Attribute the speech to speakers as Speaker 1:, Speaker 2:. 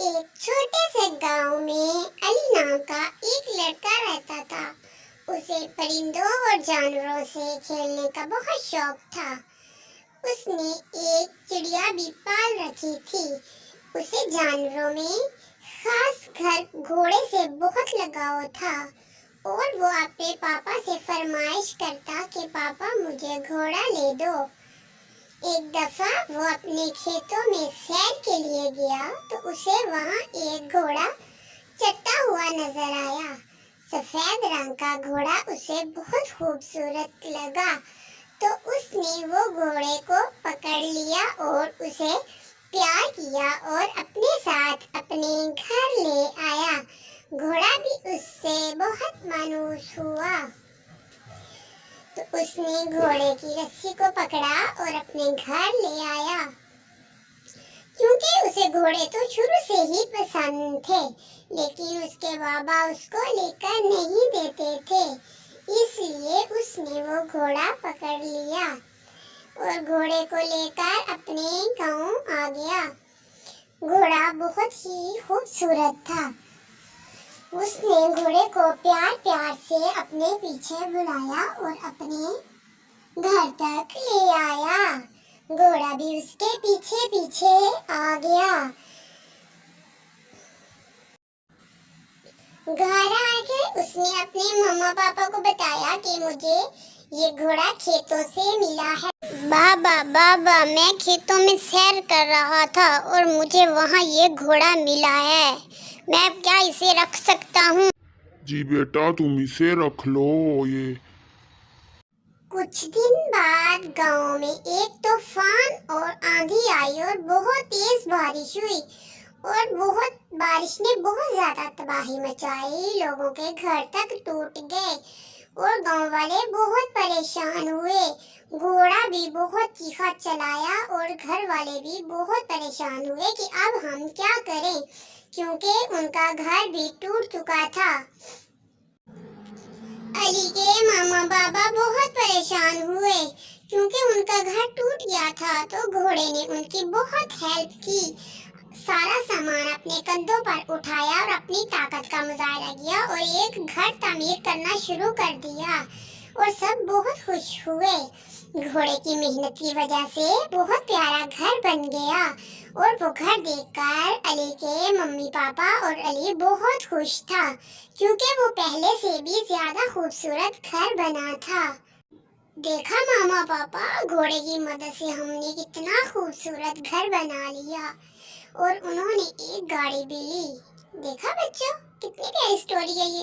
Speaker 1: एक छोटे से गांव में अली नाम का एक लड़का रहता था। उसे परिंदों और जानवरों से खेलने का बहुत शौक था। उसने एक चिड़िया भी पाल रखी थी। उसे जानवरों में खास कर घोड़े से बहुत लगाव था और वो अपने पापा से फरमाइश करता कि पापा मुझे घोड़ा ले दो। एक दफा वो अपने खेतों में सैर के लिए गया तो उसे वहाँ एक घोड़ा चलता हुआ नजर आया। सफेद रंग का घोड़ा उसे बहुत खूबसूरत लगा तो उसने वो घोड़े को पकड़ लिया और उसे प्यार किया और अपने साथ अपने घर ले आया। घोड़ा भी उससे बहुत मायूस हुआ तो उसने घोड़े की रस्सी को पकड़ा और अपने घर ले आया। क्योंकि उसे घोड़े तो शुरू से ही पसंद थे, लेकिन उसके बाबा उसको लेकर नहीं देते थे, इसलिए उसने वो घोड़ा पकड़ लिया और घोड़े को लेकर अपने गांव आ गया। घोड़ा बहुत ही खूबसूरत था। उसने घोड़े को प्यार प्यार से अपने पीछे बुलाया और अपने घर तक ले आया। घोड़ा भी उसके पीछे पीछे आ गया। घर आके उसने अपने मम्मा पापा को बताया कि मुझे ये घोड़ा खेतों से मिला है। बाबा मैं खेतों में सैर कर रहा था और मुझे वहाँ ये घोड़ा मिला है। मैं क्या इसे रख सकता हूँ?
Speaker 2: जी बेटा, तुम इसे रख लो। ये
Speaker 1: कुछ दिन बाद गांव में एक तूफान और आंधी आई और बहुत तेज बारिश हुई और बारिश ने बहुत ज्यादा तबाही मचाई। लोगों के घर तक टूट गए और गांव वाले बहुत परेशान हुए। घोड़ा भी बहुत चीखा चलाया और घर वाले भी बहुत परेशान हुए कि अब हम क्या करें, क्योंकि उनका घर भी टूट चुका था। अली के मामा बाबा बहुत परेशान हुए क्योंकि उनका घर टूट गया था, तो घोड़े ने उनकी बहुत हेल्प की। सारा सामान अपने कंधों पर उठाया और अपनी ताकत का मुजाहरा किया और एक घर तामीर करना शुरू कर दिया और सब बहुत खुश हुए। घोड़े की मेहनत की वजह से बहुत प्यारा घर बन गया और वो घर देखकर अली के मम्मी पापा और अली बहुत खुश था, क्योंकि वो पहले से भी ज्यादा खूबसूरत घर बना था। देखा मामा पापा, घोड़े की मदद से हमने कितना खूबसूरत घर बना लिया और उन्होंने एक गाड़ी भी ली। देखा बच्चों, कितनी प्यारी स्टोरी है ये।